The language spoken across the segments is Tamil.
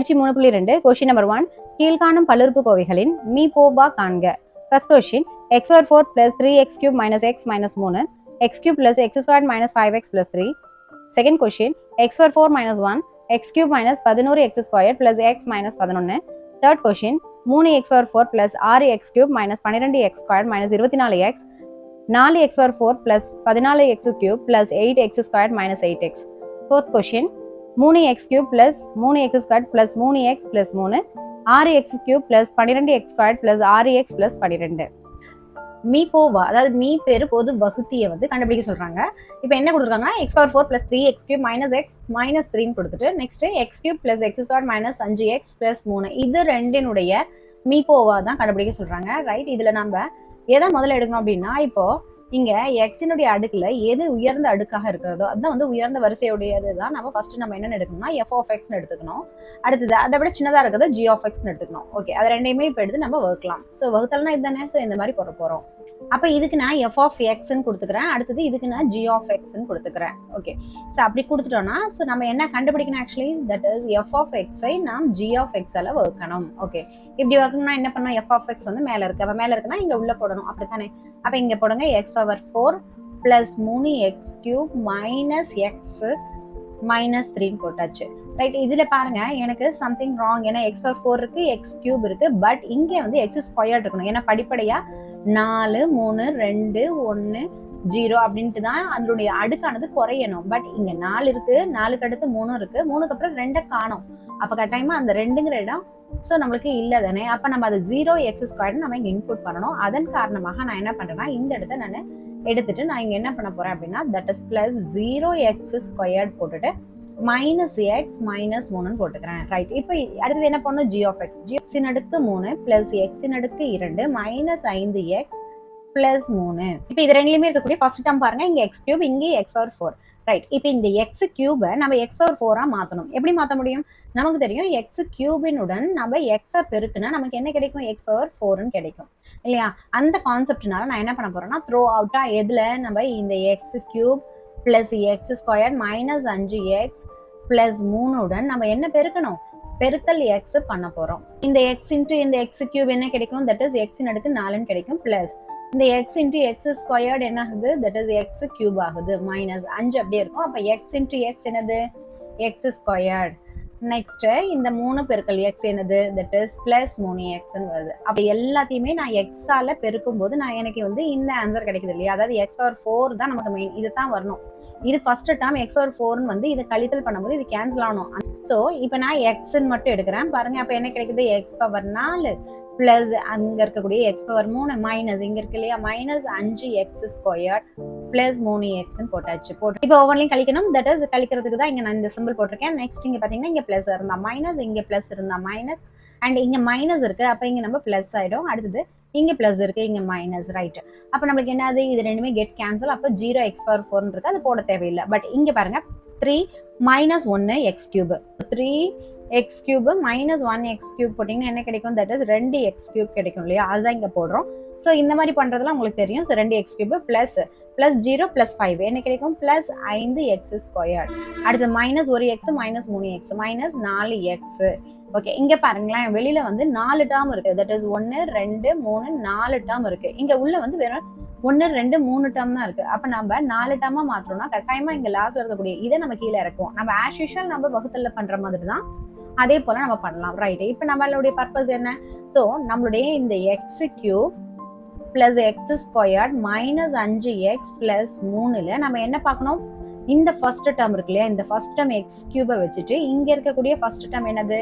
பயிற்சி 3.2 கொஸ்டின் நம்பர் 1 கீழ்காணும் பல்லுறுப்புக்கோவைகளின் மீபோபா காண்க. First question x power 4 plus 3x cube minus x minus 3 x cube plus x squared minus 5x plus 3. Second question x power 4 minus 1 x cube minus 11x squared plus x minus 11. Third question 3x power 4 plus 6x cube minus 12x squared minus 24x 4x power 4 plus 14x cube plus 8x squared minus 8x. Fourth question 3x cube plus 3x squared plus 3x plus 3 6x cube plus 12x squared plus 6x plus 12. மீபோவா அதாவது மீ பெரு பொது வகுத்தியை வந்து கண்டுபிடிக்க சொல்றாங்க. இப்போ என்ன கொடுத்துருக்காங்கன்னா x power 4 plus 3x cube minus x minus 3 கொடுத்துட்டு next x cube plus x squared minus 5x plus 3 இது ரெண்டினுடைய மீபோவா தான் கண்டுபிடிக்க சொல்றாங்க. ரைட், இதுல நம்ம எதை முதல்ல எடுக்கணும் அப்படின்னா, இப்போ இங்க எக்ஸினுடைய அடுக்குல எது உயர்ந்த அடுக்காக இருக்கிறதோ அதுதான் வந்து உயர்ந்த வரிசையுடையது தான் நம்ம ஃபர்ஸ்ட் நம்ம என்ன எடுக்கணும்னா f of x எடுத்துக்கணும். அடுத்தது அதை விட சின்னதா இருக்கிறது g of x எடுத்துக்கணும். ஓகே, அது ரெண்டையுமே இப்போ எடுத்து நம்ம வகுக்கலாம். ஸோ வகுத்தல்னா இதுதானே, ஸோ இந்த மாதிரி போட போறோம். அப்ப இதுக்கு நான் f of x கொடுத்துக்கிறேன், அடுத்தது இதுக்கு நான் g of x கொடுத்துக்கிறேன். ஓகே, ஸோ அப்படி கொடுத்துட்டோம்னா ஸோ நம்ம என்ன கண்டுபிடிக்கணும், actually that is f of x நாம் g of x வகுக்கணும். ஓகே, இப்படி வகுக்கணும்னா என்ன பண்ணணும், f of x வந்து மேல இருக்கு, அப்ப மேல இருக்குன்னா இங்க உள்ள போடணும், அப்படித்தானே. அப்ப இங்க போடுங்க x power 4 plus 3x cube minus x minus 3 போட்டாச்சு. ரைட், இதுல பாருங்க எனக்கு சம்திங் ராங். ஏன்னா x power 4 இருக்கு, x cube இருக்கு, பட் இங்க வந்து x ஸ்கொயர் இருக்கணும். ஏன்னா படிப்படியா 4 3 2 1 0 அப்படின்ட்டு தான் அதனுடைய அடுக்கானது குறையணும். பட் இங்க 4 இருக்கு, 4க்கு அடுத்து 3 இருக்கு, 3க்கு அப்புறம் 2 காணும். அப்ப கட்டாயமா அந்த 2ங்கிற இடம் ஸோ நம்மளுக்கு இல்லை தானே. அப்ப நம்ம அது 0x ஸ்கொயர்னு நம்ம இங்க இன்புட் பண்ணணும். அதன் காரணமாக நான் என்ன பண்றேன்னா இந்த இடத்த நான் எடுத்துட்டு நான் இங்க என்ன பண்ண போறேன் அப்படின்னா that is plus 0x squared போட்டுட்டு மைனஸ் எக்ஸ் மைனஸ் 3 போட்டுக்கிறேன். ரைட், இப்போ அடுத்தது என்ன பண்ணணும், g of x gxின் அடுக்கு 3 பிளஸ் எக்ஸின் அடுக்கு 2 மைனஸ் 5x பிளஸ் 3. இப்போ இது ரெண்டுலயுமே இருக்கக்கூடிய ஃபர்ஸ்ட் டேர்ம் பாருங்க, இங்க x கியூப் இங்க x power 4. ரைட், இப்போ இந்த x கியூபை நம்ம x power 4 மாத்தணும். எப்படி மாத்த முடியும், நமக்கு தெரியும் x கியூபினுடன் நம்ம x பெருக்குனா நமக்கு என்ன கிடைக்கும், x power 4 கிடைக்கும் இல்லையா. அந்த கான்செப்ட்னால நான் என்ன பண்ண போறேன்னா த்ரோ அவுட்டா எதுல நம்ம இந்த x cube plus X square minus 5x plus 3 நம்ம என்ன பெருக்கணும், பெருக்கல் x பண்ண போறோம். இந்த x இன்டு இந்த x கியூப் என்ன கிடைக்கும், தட் இஸ் x அடுக்கு 4 கிடைக்கும், பிளஸ் இந்த x இன்டு எக்ஸ் ஸ்கொயர்ட் என்ன ஆகுது, தட் இஸ் x கியூப் ஆகுது, மைனஸ் 5 அப்படியே இருக்கும். அப்ப x இன்டு x என்னது, x ஸ்கொயர்ட். நெக்ஸ்ட் இந்த 3 பெருக்கல் x என்னது, தட் இஸ் பிளஸ் 3x வருது. அப்ப எல்லாத்தையுமே நான் x ஆல பெருக்கும் போது நான் எனக்கு வந்து இந்த ஆன்சர் கிடைக்குது இல்லையா. அதாவது x power 4 தான் நமக்கு மெயின், இதுதான் வரணும். இது ஃபர்ஸ்ட் டேர்ம் x power 4 வந்து இதை கழித்தல் பண்ணும்போது இது கேன்சல் ஆகணும். ஸோ இப்போ நான் எக்ஸ்ன்னு மட்டும் எடுக்கிறேன் பாருங்க. அப்ப என்ன கிடைக்குது, x power 4 பிளஸ் அங்க இருக்கக்கூடிய x power 3 மைனஸ் இங்க இருக்கு இல்லையா minus 5x square plus 3x போட்டாச்சு. போட்டு இப்போ ஒவ்வொன்றையும் கழிக்கணும். தட் இஸ் கழிக்கிறதுக்கு தான் இங்க நான் இந்த சிம்பிள் போட்டிருக்கேன். நெக்ஸ்ட் இங்க பாத்தீங்கன்னா இங்க பிளஸ் இருந்தா மைனஸ், இங்க பிளஸ் இருந்தா மைனஸ், அண்ட் இங்க மைனஸ் இருக்கு, அப்ப இங்க நம்ம பிளஸ் ஆயிடும். அடுத்தது இங்க பிளஸ் இருக்கு, இங்க மைனஸ். ரைட், அப்ப நம்மளுக்கு என்னது, இது ரெண்டுமே கெட் கேன்சல். அப்ப 0x power 4 இருக்கு, அது போட தேவையில்லை. பட் இங்க பாருங்க 3 minus 1 x cube, 3x cube minus 1x cube போட்டீங்கன்னா என்ன கிடைக்கும், தட் இஸ் 2x கியூப் கிடைக்கும் இல்லையா. அதுதான் இங்க போடுறோம். ஸோ இந்த மாதிரி பண்றதுலாம் உங்களுக்கு தெரியும். So 2x cube plus plus 0 plus 5 என்ன கிடைக்கும், பிளஸ் 5x ஸ்கொயர். அடுத்து minus 1x minus 3x minus 4x. Okay, இங்க பாருங்களேன் வெளியில வந்து 4 டேர்ம் இருக்கு, தட் இஸ் 1 2 3 4 டேர்ம் இருக்கு. இங்க உள்ள வந்து வெறும் 1 2 3 டேர்ம் தான் இருக்கு. அப்ப நம்ம 4 டேர்மா மாற்றோம்னா கட்டாயமா இங்க லாஸ்ட்ல இருக்கக்கூடிய இதை நம்ம கீழே இறக்குவோம். நம்ம ஆஸ் யூஷுவல் நம்ம வகுத்தல்ல பண்ற மாதிரி தான், அதே போல நம்ம பண்ணலாம். ரைட், இப்ப நம்மளுடைய பர்பஸ் என்ன, சோ நம்மளுடைய இந்த x cube plus x squared minus 5x plus 3ல நம்ம என்ன பார்க்கணும், இந்த ஃபர்ஸ்ட் டேர்ம் இருக்கு இல்லையா, இந்த ஃபர்ஸ்ட் டேர்ம் எக்ஸ் கியூபை வச்சுட்டு இங்க இருக்கக்கூடிய ஃபர்ஸ்ட் டேர்ம் என்னது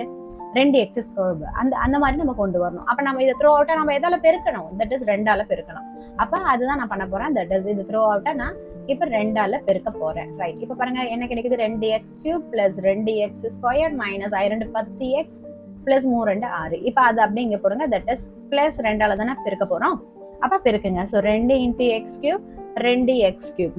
2x ஸ்கொயர், அந்த மாதிரி நம்ம கொண்டு வரணும். அப்ப நம்ம இதை த்ரோ அவுட்டா நம்ம எதால பெருக்கணும், தட் இஸ் 2ஆல பெருக்கணும். அப்ப அதுதான் நான் பண்ண போறேன். தட் இஸ் இது த்ரோ அவுட்டா நான் இப்ப 2ஆல பெருக்க போறேன். ரைட், இப்ப பாருங்க என்ன கிடைக்குது, 2x cube plus 2x square minus 2 10x plus 3 2 6. இப்ப அது அப்படியே இங்க போடுங்க, தட் இஸ் பிளஸ் 2ஆல தானே பெருக்க போறோம். அப்ப பெருக்குங்க. So 2 into x cube 2x cube.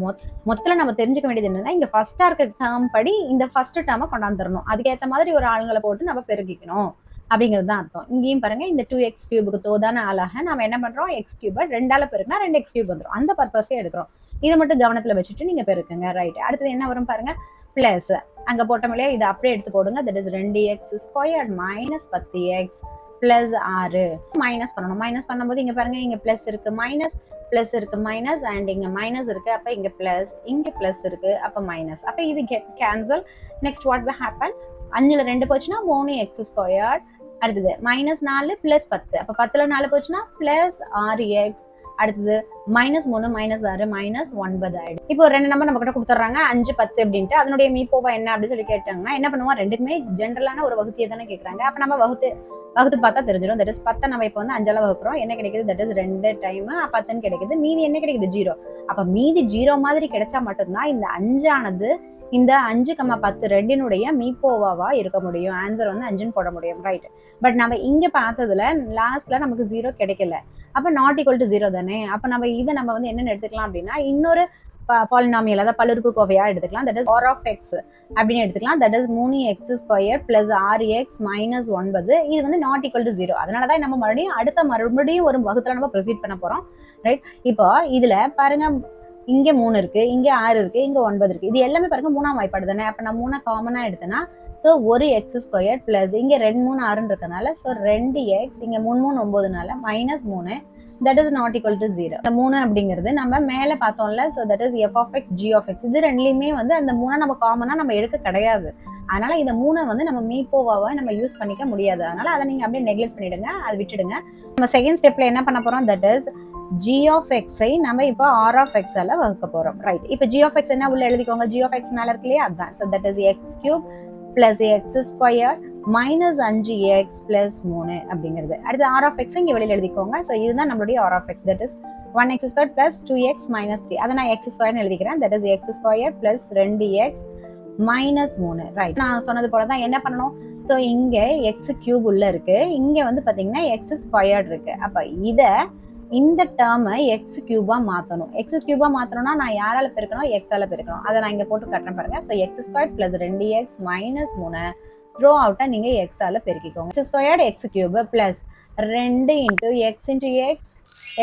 மொத்தத்துல நம்ம தெரிஞ்சுக்க வேண்டியது என்னன்னா, இங்க ஃபர்ஸ்டா இருக்க டேர்ம் படி இந்த ஃபர்ஸ்ட் டேர்மை கொண்டாந்துடணும். அதுக்கேற்ற மாதிரி ஒரு ஆளுங்களை போட்டு நம்ம பெருக்கிக்கணும் அப்படிங்கிறது தான் அர்த்தம். இங்கேயும் பாருங்க இந்த 2x கியூபுக்கு தோதான ஆளாக நம்ம என்ன பண்றோம், எக்ஸ் கியூபை 2ஆல பெருக்குனா 2x கியூப் வந்துடும். அந்த பர்பஸே எடுக்கிறோம். இதை மட்டும் கவனத்துல வச்சுட்டு நீங்க பெருக்குங்க. ரைட், அடுத்தது என்ன வரும் பாருங்க, பிளஸ் அங்க போட்டோம் இல்லையா, இதை அப்படியே எடுத்து போடுங்க. That is 2x² minus 10x plus 6 minus பண்ணணும். மைனஸ் பண்ணும்போது இங்க பாருங்க, இங்க பிளஸ் இருக்கு, பிளஸ் இருக்கு, மைனஸ் அண்ட் இங்க மைனஸ் இருக்கு, அப்ப இங்க பிளஸ், இங்க பிளஸ் இருக்கு, அப்ப மைனஸ். அப்ப இது get cancel. Next what will happen, 5ல 2 போச்சுன்னா 3x², அடுத்தது மைனஸ் 4 பிளஸ் 10, அப்ப 10ல 4 போச்சுன்னா பிளஸ் 6x, அடுத்தது -3 -6 -9 ஆயிடும். இப்போ 2 நம்பர் நம்ம கிட்ட கொடுத்துறாங்க 5 10 அப்படின்ட்டு. அதனுடைய மீப்போவா என்ன அப்படின்னு சொல்லி கேட்டாங்கன்னா என்ன பண்ணுவோம், ரெண்டுக்குமே ஜென்ரலான ஒரு வகுத்தியை தானே கேட்கறாங்க. அப்ப நம்ம வகுத்து பார்த்தா தெரிஞ்சிடும். தட் இஸ் 10 நம்ம இப்போ வந்து 5ஆல வகுக்கிறோம், என்ன கிடைக்குது, தட் இஸ் 2 டைம் 10 கிடைக்குது. மீதி என்ன கிடைக்குது, 0. அப்ப மீதி 0 மாதிரி கிடைச்சா மட்டும்தான் இந்த 5 ஆனது இந்த 5,10 ரெண்டினுடைய மீப்போவாவா இருக்க முடியும். ஆன்சர் வந்து 5ன்னு போட முடியும், ரைட். பட் நம்ம இங்க பார்த்ததுல லாஸ்ட்ல நமக்கு 0 கிடைக்கல, அப்ப நாட் ஈக்குவல் டு 0 தானே. அப்ப நம்ம இதை நம்ம வந்து என்னன்னு எடுத்துக்கலாம் அப்படின்னா, இன்னொரு பாலினாமியல், அதாவது பல்லுறுப்புக்கோவையா எடுத்துக்கலாம். That is r of x அப்படின்னு எடுத்துக்கலாம். That is 3x² plus 6x minus 9. இது வந்து நாட் ஈக்குவல் டு 0. அதனாலதான் நம்ம மறுபடியும் ஒரு வகுத்துல நம்ம ப்ரொசீட் பண்ண போறோம், ரைட். இப்போ இதுல பாருங்க, இங்க 3 இருக்கு, இங்க 6 இருக்கு, இங்க 9 இருக்கு. இது எல்லாமே பாருங்க 3ஆம் வாய்ப்பாடு தானே. அப்ப நான் 3 காமனா எடுத்தேன்னா சோ 1x² பிளஸ் இங்க 2 3 6 இருக்கனால சோ 2x, இங்க 3 3 9னால -3. that is not equal to 0. இந்த 3 அப்படிங்கிறது நம்ம மேல பார்த்தோம்ல, so that is f of x g of x. இது ரெண்டுலயுமே வந்து அந்த 3 நம்ம காமனா நம்ம எடுக்க கிடையாது. அதனால இந்த 3 வந்து நம்ம மீப்போவாவை நம்ம யூஸ் பண்ணிக்க முடியாது. அதனால அதை நீங்க அப்படியே நெக்லெக்ட் பண்ணிடுங்க, அதை விட்டுடுங்க. நம்ம செகண்ட் ஸ்டெப்ல என்ன பண்ண போறோம், that is g of x ஐ நம்ம இப்போ r of x ஆல வகுக்க போறோம், ரைட். இப்போ g of x என்ன உள்ள எழுதிக்கோங்க, g of x மேல இருக்கு இல்லையா, அதான். so that is x³ plus x² minus 5x plus 3 அப்படிங்கிறது. அடுத்து r of x இங்க வெளியில எழுதிக்கோங்க. so இதுதான் நம்மளுடைய r of x, that is 1x² plus 2x minus 3. அதை நான் x² எழுதிக்கிறேன். that is x² plus 2x minus 3, right. நான் சொன்னது போலதான் என்ன பண்ணணும், so இங்க x³ உள்ள இருக்கு, இங்க வந்து பாத்தீங்கன்னா x² இருக்கு. அப்ப இந்த டேர்மை x³ மாத்தணும். x³ மாத்தணும்னா நான் யாரால பெருக்கணும், x ஆல பெருக்கணும். அதை நான் இங்க போட்டு காட்டுறேன் பாருங்க. so x² plus 2x minus 3 throw அவுட்டா நீங்க x ஆல பெருக்கிக்கோங்க. x² x³ plus 2 into x into x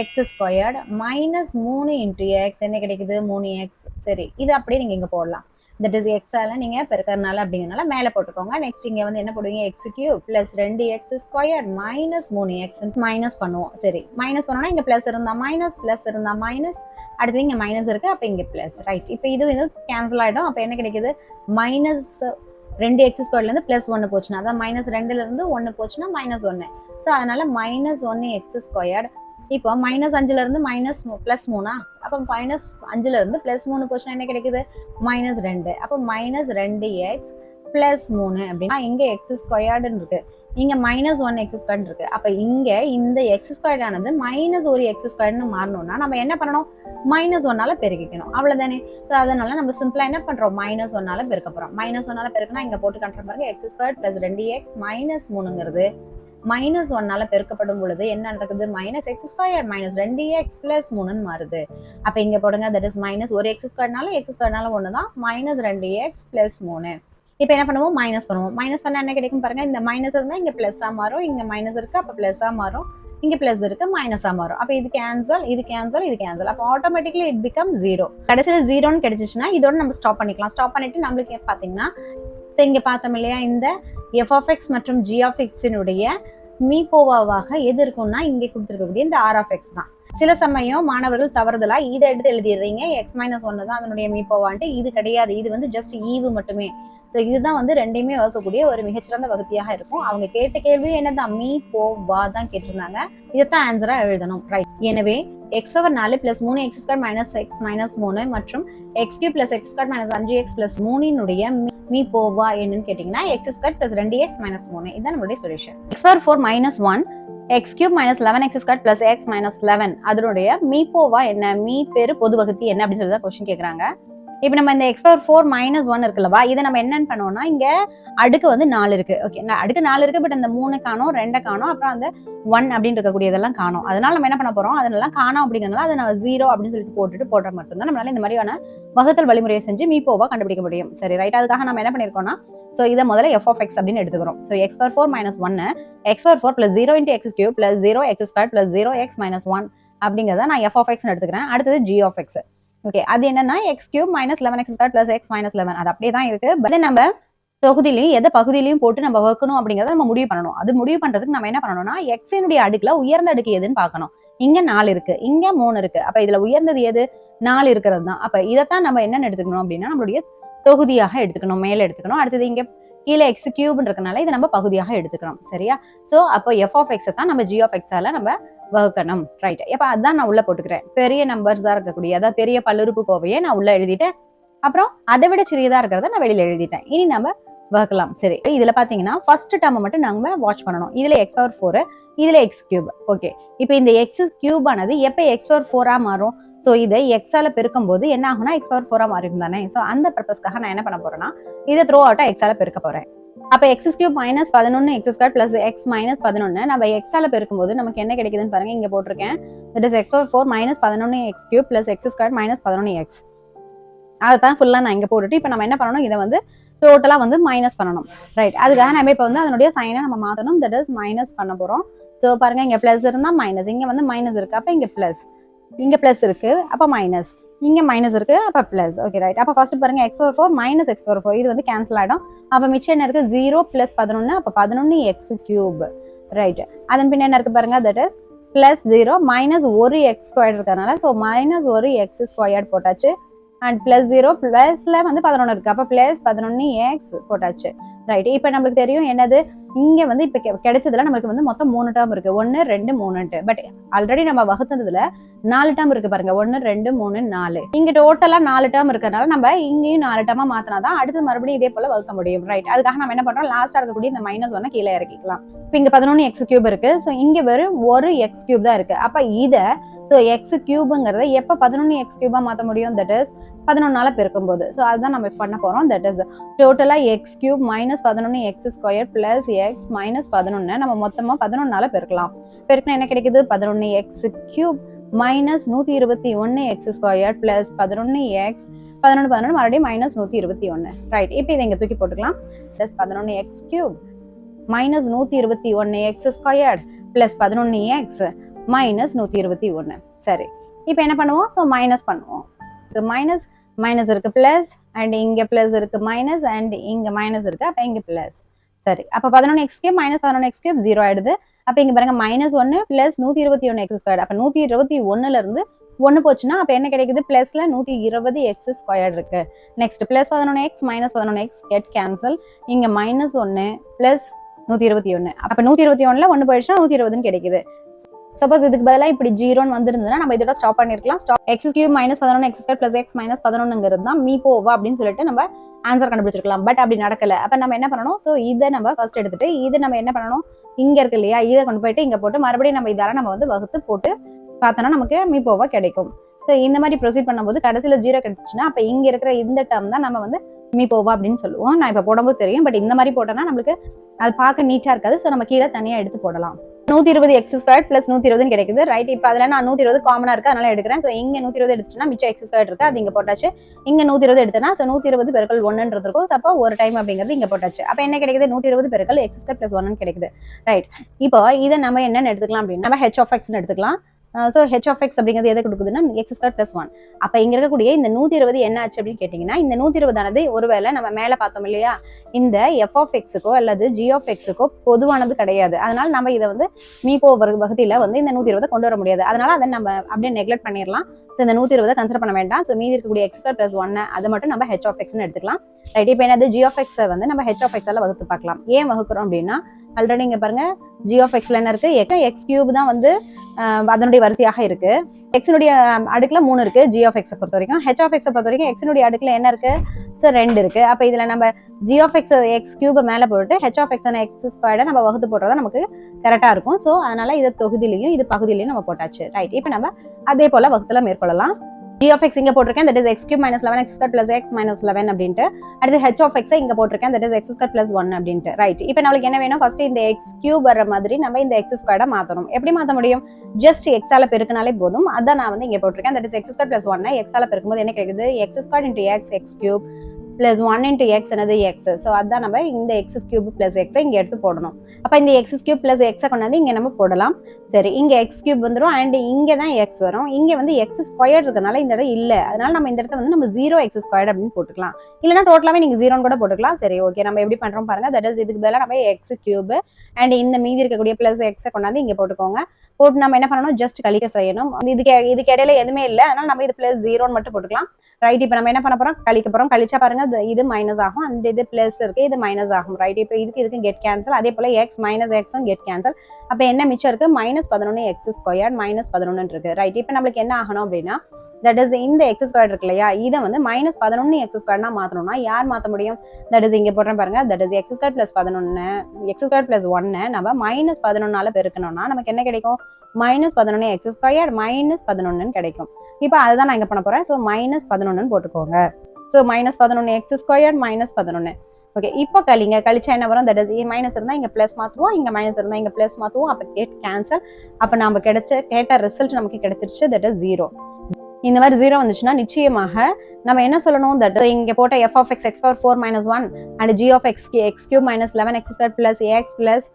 x² minus 3 into x என்ன கிடைக்குது, 3x. சரி, இது அப்படியே நீங்க இங்க போடலாம். that is x ஆல நீங்க பெருக்கறனால அப்படிங்கறனால மேல போட்டுக்கோங்க. நெக்ஸ்ட் இங்க வந்து என்ன போடுவீங்க, x³ plus 2x² minus 3x minus பண்ணுவோம். சரி, மைனஸ் பண்ணோம்னா இங்க பிளஸ் இருந்தா மைனஸ், பிளஸ் இருந்தா மைனஸ், அடுத்து இங்க மைனஸ் இருக்கு, அப்ப இங்க பிளஸ், ரைட். இப்போ இது கேன்சல் ஆயிடும். அப்ப என்ன கிடைக்குது, மைனஸ் 2x² இருந்து பிளஸ் 1 போச்சுன்னா, அதாவது -2ல இருந்து 1 போச்சுன்னா -1. ஸோ அதனால -1x². இப்போ -5ல இருந்து பிளஸ் 3, அப்போ -5ல இருந்து பிளஸ் 3 போச்சுன்னா என்ன கிடைக்குது, -2. அப்போ -2x பிளஸ் 3 அப்படின்னா இங்க x² இருக்கு, இங்க -1x² இருக்கு. அப்ப இங்க இந்த x² ஆனது -1x² மாறணும்னா நம்ம என்ன பண்ணணும், -1ஆல பெருக்கிக்கணும், அவ்வளவுதானே. ஸோ அதனால நம்ம சிம்பிளா என்ன பண்றோம், -1ஆல பெருக்க போறோம். -1ஆல பெருக்கினா இங்க போட்டு கண்டுற பாருங்க, x² plus 2x minus 3ங்கிறது -1ஆல பெருக்கப்படும் பொழுது என்ன நடக்குது, -x² minus 2x plus 3ன்னு மாறுது. அப்ப இங்க போடுங்க, that is -1x²னால x²னால 1 தான், -2x plus 3. இப்போ என்ன பண்ணுவோம், மைனஸ் பண்ணுவோம். மைனஸ் பண்ணா என்ன கிடைக்கும் பாருங்க, இந்த மைனஸ் இருந்தா இங்க பிளஸ்ஸா மாறும், இங்க மைனஸ் இருக்கு அப்ப பிளஸ்ஸா மாறும், இங்க பிளஸ் இருக்கு மைனஸா மாறும். அப்ப இது கேன்சல், இது கேன்சல், இது கேன்சல். அப்ப ஆட்டோமேட்டிக்கலி இட் பிகம் 0. கடைசியில 0ன்னு கிடைச்சிச்சுன்னா இதோட நம்ம ஸ்டாப் பண்ணிக்கலாம். ஸ்டாப் பண்ணிட்டு நம்மளுக்கு பாத்தீங்கன்னா இங்க பார்த்தோம் இல்லையா, இந்த f of x மற்றும் g of x மீப்போவாக எது இருக்கும்னா இங்கே கொடுத்துருக்கக்கூடிய இந்த r of x தான். சில சமயம் மாணவர்கள் தவறுதலா இதை எடுத்து எழுதிடுறீங்க, x-1 தான் அதனுடைய மீப்போவான்ட்டு. இது கிடையாது, இது வந்து ஜஸ்ட் ஈவு மட்டுமே. ஸோ இதுதான் வந்து ரெண்டையுமே வகுக்கக்கூடிய ஒரு மிகச்சிறந்த வகுத்தியாக இருக்கும். அவங்க கேட்ட கேள்வி என்னதான், மீப்போவா தான் கேட்டிருந்தாங்க. இதைத்தான் ஆன்சரா எழுதணும், ரைட். எனவே x⁴ plus 3x² minus x minus 3 மற்றும் x³ plus x² minus 5x plus 3னுடைய மீப்போவா என்னன்னு கேட்டீங்கன்னா x² plus 2x minus 3. இதுதான் நம்மளுடைய solution. x⁴ minus 1 x³ minus 11x² plus x minus 11 அதனுடைய மீப்போவா என்ன, மீ பெரு பொது வகுத்தி என்ன அப்படின்னு சொல்லி தான் கொஸ்டின் கேட்கறாங்க. இப்போ நம்ம இந்த x⁴ minus 1 இருக்குல்லவா, இதை நம்ம என்னன்னு பண்ணுவோம்னா, இங்க அடுக்கு வந்து 4 இருக்கு. ஓகே, அடுக்கு 4 இருக்கு, பட் அந்த 3 காணோம், 2 காணோம், அப்புறம் அந்த 1 அப்படின்னு இருக்கக்கூடியதெல்லாம் காணோம். அதனால நம்ம என்ன பண்ண போறோம், அதெல்லாம் காணோம் அப்படிங்கிறதுனால அதை நம்ம 0 அப்படின்னு சொல்லிட்டு போடுற மட்டும்தான் நம்மளால இந்த மாதிரியான வகுத்தல் வழிமுறையை செஞ்சு மீப்போவா கண்டுபிடிக்க முடியும். சரி, ரைட். அதுக்காக நம்ம என்ன பண்ணிருக்கோம்னா, சோ இதை முதல்ல f of x அப்படின்னு எடுத்துக்கிறோம். So x⁴ minus 1 x⁴ plus 0 into x³ plus 0x² plus 0x minus 1 அப்படிங்கிறத நான் f of x எடுத்துக்கிறேன். அடுத்தது g of x. ஓகே, அது என்னன்னா X cube minus 11x² plus x minus 11 அது அப்படியே தான் இருக்கு. பட் நம்ம தொகுதியிலையும் எந்த பகுதியிலையும் போட்டு நம்ம வகுக்கணும் அப்படிங்கறத நம்ம முடிவு பண்ணணும். அது முடிவு பண்றதுக்கு நம்ம என்ன பண்ணணும்னா எக்ஸினுடைய அடுக்குல உயர்ந்த அடுக்கு எதுன்னு பார்க்கணும். இங்க 4 இருக்கு, இங்க 3 இருக்கு. அப்ப இதுல உயர்ந்தது எது? 4 இருக்கிறது தான். அப்ப இதைத்தான் நம்ம என்னன்னு எடுத்துக்கணும் அப்படின்னா நம்மளுடைய தொகுதியாக எடுத்துக்கணும், மேல எடுத்துக்கணும். அடுத்தது இங்க கீழே எக்ஸ் கியூப்னு இருக்கனால இதை நம்ம பகுதியாக எடுத்துக்கணும். சரியா? சோ அப்போ எஃப் ஆஃப் எக்ஸ் தான் நம்ம ஜி ஆஃப் எக்ஸால நம்ம வகுக்கணும். ரைட். இப்ப அதான் நான் உள்ள போட்டுக்கிறேன். பெரிய நம்பர்ஸ் தான் இருக்கக்கூடிய அதாவது பெரிய பல்லுறுப்புக்கோவையை நான் உள்ள எழுதிட்டேன். அப்புறம் அதை விட சிறியதா இருக்கிறத நான் வெளியில எழுதிட்டேன். இனி நம்ம வகுக்கலாம். சரி, இதுல பாத்தீங்கன்னா ஃபர்ஸ்ட் டேர்ம் மட்டும் நாம வாட்ச் பண்ணணும். இதுல எக்ஸ் பவர் 4, இதுல எக்ஸ் கியூப். ஓகே, இப்போ இந்த எக்ஸ் கியூப் ஆனது எப்ப எக்ஸ் பவர் 4 மாறும்? சோ இதை எக்ஸால பெருக்கும் போது என்ன ஆகும்னா எக்ஸ் பவர் 4 மாறிடும் தானே. சோ அந்த பர்பஸ்க்காக நான் என்ன பண்ண போறேன்னா இதை த்ரோ அவுட்டா எக்ஸால பெருக்க போறேன். அப்ப X cube minus 11x² plus x minus 11 நம்ம எக்ஸால பெருக்கும் போது நமக்கு என்ன கிடைக்குதுன்னு பாருங்க. இங்க போட்டிருக்கேன். That is X power 4 minus 11x³ plus x² minus 11x. அதான் ஃபுல்லா நான் இங்க போட்டுட்டு இப்ப நம்ம என்ன பண்ணணும், இதை வந்து டோட்டலா வந்து மைனஸ் பண்ணணும். ரைட். அதுக்காக நம்ம இப்ப வந்து அதனுடைய சைனை நம்ம மாத்தணும். தட் இஸ் மைனஸ் பண்ண போறோம். சோ பாருங்க, இங்க பிளஸ் இருந்தா மைனஸ், இங்க வந்து மைனஸ் இருக்கு அப்ப இங்க பிளஸ், இங்க பிளஸ் இருக்கு அப்ப மைனஸ், இங்க மைனஸ் இருக்கு அப்ப பிளஸ். Okay right. அப்ப ஃபர்ஸ்ட் பாருங்க X power 4 minus X power 4 இது வந்து கேன்சல் ஆயிடும். அப்ப மிச்சம் என்ன இருக்கு? 0 பிளஸ் 11 அப்ப 11x³ ரைட். அதன் பின்ன என்ன இருக்கு பாருங்க, that is plus 0 minus 1x² இருக்கறனால சோ மைனஸ் 1x² போட்டாச்சு. அண்ட் பிளஸ் 0 பிளஸ்ல வந்து 11 இருக்கு அப்ப பிளஸ் 11x போட்டாச்சு. ரைட். இப்ப நம்மளுக்கு தெரியும் என்னது, இங்க வந்து இப்ப கிடைச்சதுல நமக்கு வந்து மொத்தம் 3 டேர்ம் இருக்கு. 1 2 3. பட் ஆல்ரெடி நம்ம வகுத்ததுல 4 டேர்ம் இருக்கு பாருங்க. 1 2 3 4. இங்க டோட்டலா 4 டேர்ம் இருக்கறனால நம்ம இங்கேயும் 4 டேர்மா மாத்தினாதான் அடுத்து மறுபடியும் இதே போல வகுக்க முடியும். ரைட். அதுக்காக நம்ம என்ன பண்றோம், லாஸ்டா இருக்கக்கூடிய இந்த -1 கீழே இறக்கிக்கலாம். இப்ப இங்க 11x³ இருக்கு. சோ இங்க வெறும் ஒரு x³ தான் இருக்கு. அப்ப இத சோ x³ எப்ப 11x³ மாத்த முடியும்? தட் இஸ் 11ஆல பெருக்கும் போது. சோ அதுதான் நம்ம பண்ண போறோம். தட் இஸ் டோட்டலா x³ minus 11x² plus x minus 11 நம்ம மொத்தமா 11ஆல பெருக்கலாம். பெருக்கினா என்ன கிடைக்குது? 11x³ minus 121x² plus 11x 11 மறுபடியும் மைனஸ் 121. ரைட். இப்போ இதை இங்க தூக்கி போட்டுக்கலாம். Plus 11x³ minus 121x² plus 11x minus 121. சரி, இப்போ என்ன பண்ணுவோம்? ஸோ மைனஸ் பண்ணுவோம். மைனஸ் மைனஸ் இருக்கு பிளஸ் அண்ட் இங்க பிளஸ் இருக்கு மைனஸ் அண்ட் இங்க மைனஸ் இருக்கு அப்ப இங்க பிளஸ். சரி, அப்ப 11x³ மைனஸ் 11x³ 0 ஆயிடுது. அப்ப இங்க பாருங்க -1 பிளஸ் 121x². அப்ப 121ல இருந்து 1 போச்சுன்னா அப்ப என்ன கிடைக்குது? பிளஸ்ல 120x² இருக்கு. Next plus 11x minus 11x get cancel. இங்க -1 பிளஸ் 121. அப்ப 121ல 1 போயிடுச்சுன்னா 120 கிடைக்குது. சப்போஸ் இதுக்கு பதிலா இப்படி 0ன்னு வந்திருந்ததுன்னா நம்ம இதோட ஸ்டாப் பண்ணிருக்கலாம். x³ minus 11x² plus x minus 11ங்கிறது தான் மீ போவா அப்படின்னு சொல்லிட்டு நம்ம ஆன்சர் கண்டுபிடிச்சிருக்கலாம். பட் அப்படி நடக்கல. அப்ப நம்ம என்ன பண்ணணும்? சோ இதை நம்ம ஃபர்ஸ்ட் எடுத்துட்டு இது நம்ம என்ன பண்ணணும், இங்க இருக்கு இல்லையா, இதை கொண்டு போயிட்டு இங்க போட்டு மறுபடியும் நம்ம இதால நம்ம வந்து வகுத்து போட்டு பார்த்தோம்னா நமக்கு மீ போவா கிடைக்கும். சோ இந்த மாதிரி ப்ரொசீட் பண்ணும்போது கடைசியில 0 கிடைச்சிச்சுன்னா அப்ப இங்க இருக்கிற இந்த டேர்ம் தான் நம்ம வந்து மீ போவா அப்படின்னு சொல்லுவோம். நான் இப்ப போடும்போது தெரியும். பட் இந்த மாதிரி போட்டோம்னா நம்மளுக்கு அது பார்க்க நீட்டா இருக்காது. சோ நம்ம கீழே தனியா எடுத்து போடலாம். 120x² பிளஸ் 120 கிடைக்குது. ரைட். இப்ப அதுல நான் 120 காமனா இருக்கு அதனால எடுக்கிறேன். சோ இங்க 120 எடுத்துட்டா மிச்சம் x² இருக்கு அது இங்க போட்டாச்சு. இங்க 120 எடுத்தனா சோ 120 பெருக்கல் 1ன்றது இருக்கும். அப்ப ஒரு டைம் அப்படிங்கிறது இங்க போட்டாச்சு. அப்ப என்ன கிடைக்குது? 120 பெருக்கல் x² பிளஸ் 1 கிடைக்குது. ரைட். இப்போ இதை நம்ம என்னன்னு எடுத்துக்கலாம் அப்படின்னா நம்ம h of x எடுத்துக்கலாம். சோ h of x அப்படிங்கிறது எதை கொடுக்குதுன்னா x² பிளஸ் 1. அப்ப இங்க இருக்கக்கூடிய இந்த 120 என்ன ஆச்சு அப்படின்னு கேட்டீங்கன்னா இந்த 120 ஆனது ஒருவேளை நம்ம மேல பார்த்தோம் இல்லையா, இந்த f of x-க்கோ அல்லது g of x-க்கோ பொதுவானது கிடையாது. அதனால நம்ம இதை வந்து மீ போவர் வகுதியில வந்து இந்த 120 கொண்டு வர முடியாது. அதனால அதை நம்ம அப்படியே நெக்லெக்ட் பண்ணிடலாம். ஸோ இந்த 120 கன்சிடர் பண்ண வேண்டாம். ஸோ மீதி இருக்கக்கூடிய x² பிளஸ் 1 அதை மட்டும் நம்ம h of x எடுத்துக்கலாம். ரைட். இப்போ என்னது g of x வந்து நம்ம h of x வகுத்து பார்க்கலாம். ஏன் வகுக்கிறோம் அப்படின்னா ஆல்ரெடி இங்க பாருங்க g of x என்ன இருக்கு, x³ தான் வந்து அதனுடைய வரிசையாக இருக்கு. எக்ஸினுடைய அடுக்குல 3 இருக்கு g of x பொறுத்த வரைக்கும். h of x பொறுத்த வரைக்கும் எக்ஸினுடைய அடுக்குல என்ன இருக்கு? சோ 2 இருக்கு. அப்ப இதுல நம்ம g of x x³ மேல போட்டு h of x x² நம்ம வகுத்து போடுறதா நமக்கு கரெக்டா இருக்கும். சோ அதனால இது தொகுதியிலையும் இது பகுதியிலையும் நம்ம போட்டாச்சு. ரைட். இப்போ நம்ம அதே போல வகுத்துல மேற்கொள்ளலாம். g of x இங்க போட்டிருக்கேன். That is x³ minus 11x² plus x minus 11 அப்படின்ட்டு. அடுத்து h of x இங்க போட்டிருக்கேன். தட் இஸ் x² plus 1 அப்படின்ட்டு. ரைட். இப்போ நம்மளுக்கு என்ன வேணும்? ஃபர்ஸ்ட் இந்த x³ வர மாதிரி நம்ம இந்த x² மாத்தணும். எப்படி மாத்த முடியும்? ஜஸ்ட் x ஆல பெருக்கினாலே போதும். அதான் நான் வந்து இங்க போட்டிருக்கேன். That is x² plus 1 x ஆல பெருக்கும்போது என்ன கிடைக்குது? x² into x x³ plus 1 into X என்னது எக்ஸ். ஸோ அதான் நம்ம இந்த எக்ஸ் கியூப் பிளஸ் எக்ஸை இங்கே எடுத்து போடணும். அப்போ இந்த எக்ஸ் கியூப் பிளஸ் எக்ஸை கொண்டாந்து இங்கே நம்ம போடலாம். சரி, இங்கே எக்ஸ் கியூப் வந்துடும் அண்ட் இங்கே தான் எக்ஸ் வரும். இங்கே வந்து எக்ஸ் ஸ்கொயர் இருக்கிறதுனால இந்த இடம் இல்லை, அதனால நம்ம இந்த இடத்த வந்து நம்ம 0 எக்ஸ் ஸ்கொயர் அப்படின்னு போட்டுக்கலாம். இல்லைனா டோட்டலாகவே நீங்கள் 0 கூட போட்டுக்கலாம். சரி, ஓகே, நம்ம எப்படி பண்ணுறோம் பாருங்க. தட் இஸ் இதுக்கு பதிலாக நம்ம எக்ஸ் கியூப் அண்ட் இந்த மீதி இருக்கக்கூடிய பிளஸ் எக்ஸை கொண்டாந்து இங்கே போட்டுக்கோங்க. போட்டு நம்ம என்ன பண்ணணும், ஜஸ்ட் கழிக்க செய்யணும். இதுக்கு இடையில எதுவுமே இல்லை, அதனால நம்ம இது பிளஸ் 0 மட்டும் போட்டுக்கலாம். ரைட், இப்போ நம்ம என்ன பண்ண போறோம், கழிக்க போறோம். கழிச்சா பாருங்க இது மைனஸ் ஆகும், அந்த இது பிளஸ் இருக்கு, இது மைனஸ் ஆகும். ரைட், இப்போ இதுக்கு கெட் கேன்சல். அதே போல எக்ஸ் மைனஸ் எக்ஸும் கெட் கேன்சல். அப்போ என்ன மிச்சம் இருக்கு, மைனஸ் 11 எக்ஸ் ஸ்கொயர் மைனஸ் 11 இருக்கு. ரைட், இப்போ நம்மளுக்கு என்ன ஆகணும் அப்படின்னா, தட் இஸ் இந்த எக்ஸ் ஸ்கொயர் இருக்கு இல்லையா, இதை வந்து மைனஸ் 11 எக்ஸ் ஸ்கொயர்னா மாற்றணும்னா யார் மாற்ற முடியும், தட் இஸ் இங்கே போடுறேன் பாருங்க. That is X square plus 11 x square plus 1 நம்ம மைனஸ் 11 பெருக்கணும்னா நமக்கு என்ன கிடைக்கும், மைனஸ் 11 எக்ஸ் ஸ்கொயர் மைனஸ் 11 கிடைக்கும். இப்போ அதுதான் நான் இங்கே பண்ண போறேன். ஸோ மைனஸ் 11 போட்டுக்கோங்க. So minus 11 x square minus 11. Okay, இப்போ கழிச்சா என்ன வரும், தட் இஸ் மைனஸ் இருந்தால் இங்கே பிளஸ் மாற்றுவோம், இங்கே மைனஸ் இருந்தால் இங்கே பிளஸ் மாற்றுவோம். அப்போ கெட் கேன்சல். அப்போ நம்ம கேட்ட ரிசல்ட் நமக்கு கிடைச்சிருச்சு, தட் இஸ் 0. இந்த மாதிரி 0 வந்துச்சுன்னா நிச்சயமாக நம்ம என்ன சொல்லணும், தட் இங்கே போட்ட f of x x power 4 minus 1 and g of x x cube minus 11 x square plus x plus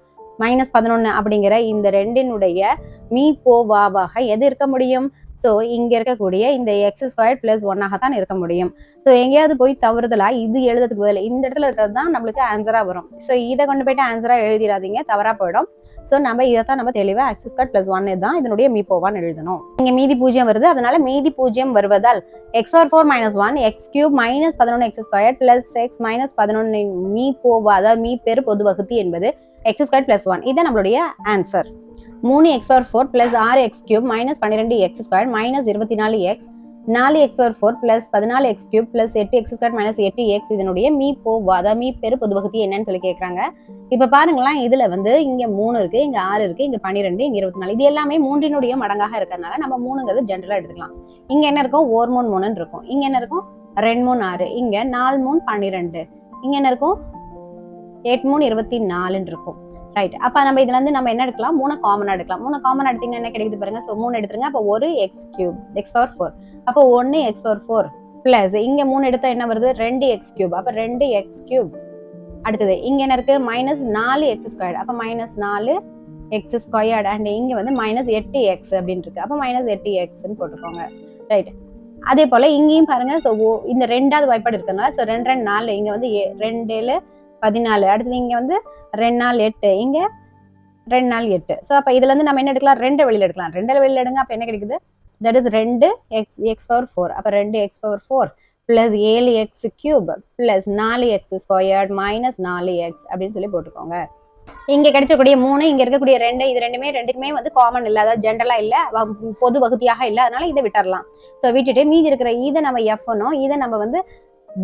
minus 11 அப்படிங்கிற இந்த ரெண்டினுடைய மீ போவாவாக எது இருக்க முடியும். ஸோ இங்கே இருக்கக்கூடிய இந்த எக்ஸ் ஸ்கொயர் பிளஸ் 1 தான் இருக்க முடியும். ஸோ எங்கேயாவது போய் தவறுதலா இது எழுதுறதுக்கு பதில் இந்த இடத்துல இருக்கிறது தான் நம்மளுக்கு ஆன்சரா வரும். ஸோ இதை கொண்டு போயிட்டு ஆன்சரா எழுதிடாதீங்க, தவறா போயிடும். ஸோ நம்ம இதைத்தான் நம்ம தெளிவாக எக்ஸ் ஸ்கொயர் பிளஸ் 1 தான் இதனுடைய மீ போவான்னு எழுதணும். இங்கே மீதி 0 வருது, அதனால மீதி 0 வருவதால் X power 4 minus 1 X cube minus 11 x square plus x minus 11 me போவா, அதாவது மீ பெரு பொது வகுத்தி என்பது எக்ஸ் ஸ்கொயர் பிளஸ் 1. இதான் நம்மளுடைய answer. 3 X power 4 plus 6 X cube minus 12 X square minus 24 X 4 X power 4 plus 14 X cube plus 8 X square minus 8 X இதனுடைய மீ போவா, அதாவது மீ பெரு பொது வகுத்தி என்னன்னு சொல்லி கேட்கறாங்க. இப்ப பாருங்களேன், இதுல வந்து இங்க 3 இருக்கு, இங்க 6 இருக்கு, இங்க 12, இங்க 24. இது எல்லாமே 3னுடைய மடங்காக இருக்கிறதுனால நம்ம 3ங்கிறது ஜென்ரலா எடுத்துக்கலாம். இங்க என்ன இருக்கும், 1 3 3 இருக்கும். இங்க என்ன இருக்கும், 2 3 6. இங்க 4 3 12. இங்க என்ன இருக்கும், 8 3 24 இருக்கும். ரைட், அப்ப நம்ம இதுல இருந்து நம்ம என்ன எடுக்கலாம், 3 காமனா எடுக்கலாம். 3 காமனா எடுத்தீங்கன்னா என்ன கிடைக்குது பாருங்க. ஸோ 3 எடுத்துருங்க. அப்போ ஒரு எக்ஸ் கியூப் எக்ஸ் பவர் 4, அப்போ 1 எக்ஸ் பவர் 4 பிளஸ் இங்க 3 எடுத்தா என்ன வருது, 2 எக்ஸ் கியூப், அப்ப 2 எக்ஸ் கியூப். அடுத்தது இங்க என்ன இருக்கு, மைனஸ் 4 எக்ஸ் ஸ்கொயர், அப்ப மைனஸ் 4 எக்ஸ் ஸ்கொயர்ட் அண்ட் இங்க வந்து மைனஸ் 8 எக்ஸ் அப்படின்னு இருக்கு. அப்ப மைனஸ் 8 எக்ஸ்ன்னு போட்டுக்கோங்க. ரைட், அதே போல இங்கேயும் பாருங்க. ஸோ இந்த 2வது வாய்ப்பாடு இருக்கிறதுனால ஸோ 2 2 4 இங்க வந்து 2 14. அடுத்தது இங்க வந்து 2 4 8, இங்க 2 4 8. ஸோ அப்ப இதுல இருந்து நம்ம என்ன எடுக்கலாம், 2 வெளியில எடுக்கலாம். 2 வெளியில எடுங்க. அப்ப என்ன கிடைக்குது, தட் இஸ் 2 எக்ஸ் பவர் 4. அப்ப 2 X power 4 plus 7 X cube plus 4 X squared minus 4 X அப்படின்னு சொல்லி போட்டுக்கோங்க. இங்க கிடைச்சக்கூடிய 3, இங்க இருக்கக்கூடிய 2, இது ரெண்டுக்குமே வந்து காமன் இல்ல, அதாவது ஜென்ரலா இல்ல, பொது வகுதியாக இல்ல, அதனால இதை விட்டுறலாம். ஸோ விட்டுட்டு மீதி இருக்கிற இதை நம்ம எஃப்னும் இதை நம்ம வந்து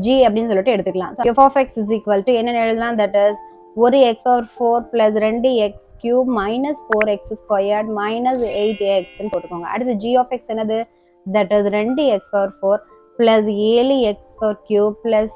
g அப்படின்னு சொல்லிட்டு எடுத்துக்கலாம். So f of x is equal to என்ன எழுதலாம், தட் இஸ் ஒரு X power 4 plus 2 X cube minus 4 X squared minus 8 எக்ஸ்ன்னு போட்டுக்கோங்க. அடுத்து g of x என்னது, that is 2 X power 4 plus 7 X power cube plus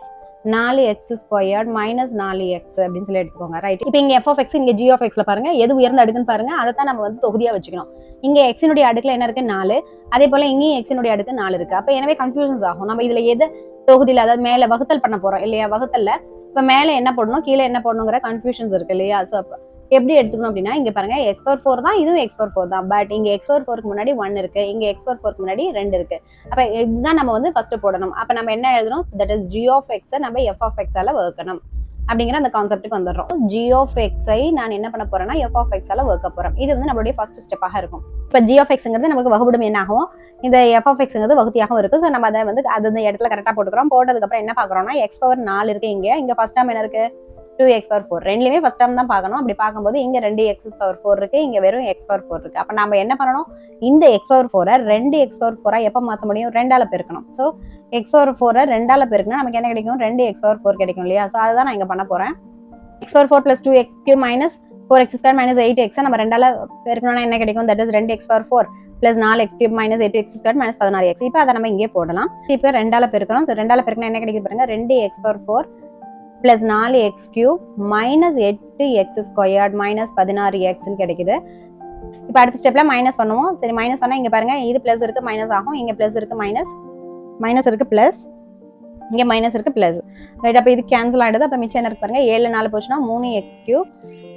4 X squared minus 4 X அப்படின்னு சொல்லி எடுத்துக்கோங்க. ரைட், இப்போ இங்க f of x இங்க g of xல பாருங்க எது உயர்ந்த அடுக்குன்னு பாருங்க, அதை தான் நம்ம வந்து தொகுதியா வச்சுக்கணும். இங்க எக்ஸினுடைய அடுக்குல என்ன இருக்கு, 4. அதே போல இங்கேயும் எக்ஸினுடைய அடுக்கு 4 இருக்கு. அப்ப எனவே கன்ஃபியூஷன்ஸ் ஆகும். நம்ம இதுல எது தொகுதியில, அதாவது மேல வகுத்தல் பண்ண போறோம் இல்லையா, வகுத்தல்ல இப்ப மேல என்ன போடணும் கீழே என்ன போடணுங்கிற கன்ஃபியூஷன்ஸ் இருக்கு இல்லையா. ஸோ எப்படி எடுத்துக்கணும் அப்படின்னா, இங்க பாருங்க எக்ஸ் பவர் 4 தான், இதுவும் எக்ஸ் பவர் 4 தான். பட் இங்க எக்ஸ் பவர் 4க்கு முன்னாடி 1 இருக்கு, இங்க எக்ஸ் பவர் 4க்கு முன்னாடி 2 இருக்கு. அப்ப இதுதான் நம்ம வந்து ஃபர்ஸ்ட் போடணும். அப்ப நம்ம என்ன எழுதணும், that is g of x நம்ம f of x ஆல வகுக்கணும் அப்படிங்கிற அந்த கான்செப்ட்டுக்கு வந்துடுறோம். g of x ஐ நான் என்ன பண்ண போறேன்னா f of x ஆல வகுக்க போறேன். இது வந்து நம்மளுடைய ஃபர்ஸ்ட் ஸ்டெப்பாக இருக்கும். இப்ப g of xங்கிறது நமக்கு வகுபடும் என்ன ஆகும், இந்த f of xங்கிறது வகுத்தியாகவும் இருக்கு. ஸோ நம்ம அதை வந்து அந்த இடத்துல கரெக்டா போட்டுக்கிறோம். போட்டதுக்கு அப்புறம் என்ன பாக்குறோம்னா, எக்ஸ் பவர் 4 இருக்கு, இங்க ஃபர்ஸ்ட் டேர்ம் என்ன இருக்கு, 2x பவர் 4. ரெண்டுலயுமே ஃபர்ஸ்ட் டேர்ம் தான் பார்க்கணும். அப்படி பார்க்கும்போது இங்க 2x பவர் 4 இருக்கு, இங்க வெறும் x பவர் 4 இருக்கு. அப்ப நம்ம என்ன பண்ணணும், இந்த x பவர் 4 2x பவர் 4 எப்ப மாத்த முடியும், 2ஆல பெருக்கணும். சோ x பவர் 4 2ஆல பெருக்கினா நமக்கு என்ன கிடைக்கும், 2x பவர் 4 கிடைக்கும் இல்லையா. சோ அதுதான் நான் இங்க பண்ண போறேன். x power 4 plus 2x cube minus 4x square minus 8x நம்ம 2ஆல பெருக்கணும்னா என்ன கிடைக்கும், that is 2x power 4 plus 4x cube minus 8x square minus 16x. இப்போ அதை நம்ம இங்கே போடலாம். இப்போ 2ஆல பெருக்கணும். சோ 2ஆல பெருக்கினா என்ன கிடைக்குது பாருங்க, 2x power 4 plus 4x cube minus 8x squared minus 16x கிடைக்குது. இப்போ அடுத்த ஸ்டெப்ல மைனஸ் பண்ணுவோம். சரி, மைனஸ் பண்ணா இங்க பாருங்க இது பிளஸ் இருக்கு மைனஸ் ஆகும், இங்க பிளஸ் இருக்கு மைனஸ் இருக்கு பிளஸ் இங்கே மைனஸ் இருக்குது ப்ளஸ் ரைட். அப்போ இது கேன்சல் ஆகிடுது. அப்போ மிச்சம் என்ன இருக்கு பாருங்க, 7 4 போச்சுன்னா 3x3.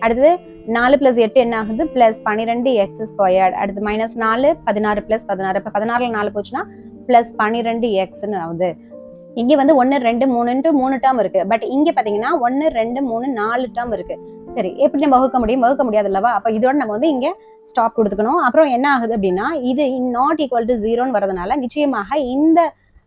அடுத்தது 4 + 8 என்ன ஆகுது, ப்ளஸ் 12x². அடுத்து -4 16 + 16. இப்போ 16ல் 4 போச்சுன்னா ப்ளஸ் 12xன்னு ஆகுது. இங்கே வந்து 1 2 3ன்ட்டு 3 டேர்ம் இருக்கு. பட் இங்கே பார்த்தீங்கன்னா 1 2 3 4 டேர்ம் இருக்கு. சரி, எப்படி நம்ம வகுக்க முடியும்? வகுக்க முடியாது அல்லவா? அப்போ இதோட நம்ம வந்து இங்கே ஸ்டாப் கொடுத்துக்கணும். அப்புறம் என்ன ஆகுது அப்படின்னா, இது not equal to 0ன்னு வரதுனால நிச்சயமாக இந்த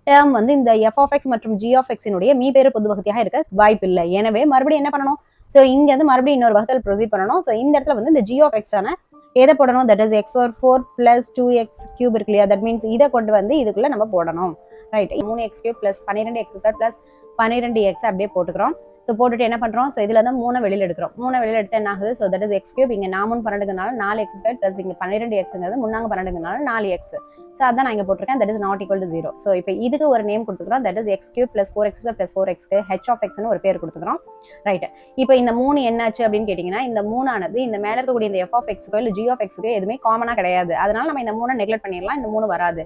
டேர்ம் வந்து இந்த f(x) மற்றும் g(x)னுடைய மீபெரு பொது வகுத்தியாக இருக்க வாய்ப்பு இல்லை. எனவே மறுபடியும் என்ன பண்ணணும், ஸோ இங்க வந்து மறுபடியும் இன்னொரு வகுத்தல் ப்ரொசீட் பண்ணணும். ஸோ இந்த இடத்துல வந்து இந்த g(x) ஆன எதை போடணும், தட் இஸ் x⁴ + 2x³ இருக்கு இல்லையா, தட் மீன்ஸ் இதை கொண்டு வந்து இதுக்குள்ள நம்ம போடணும். ரைட், 3x³ + 12x² + 12x அப்படியே போட்டுக்கிறோம். ஸோ போட்டுட்டு என்ன பண்றோம், ஸோ இதுல தான் 3 வெளியில் எடுக்கிறோம். 3 வெளியில் எடுத்து என்ன ஆகுது, ஸோ தட் இஸ் x³ இங்க 4 12ங்கனால 4x² + இங்க 12xங்கிறது 3 12ங்கனால 4x. ஸோ அதான் நான் இங்க போட்டிருக்கேன், that is not equal to 0. So இப்போ இதுக்கு ஒரு நேம் கொடுத்துக்கிறோம், தட் இஸ் x³ + 4x² + 4xக்கு h(x)ன்னு ஒரு பேர் கொடுத்துக்கிறோம். ரைட், இப்போ இந்த 3 என்னாச்சு அப்படின்னு கேட்டீங்கன்னா, இந்த 3 ஆனது இந்த மேல இருக்கக்கூடிய இந்த f(x)க்கோ இல்லை g(x)க்கோ எதுவுமே காமனா கிடையாது. அதனால நம்ம இந்த 3 நெக்லெக்ட் பண்ணிடலாம், இந்த 3 வராது.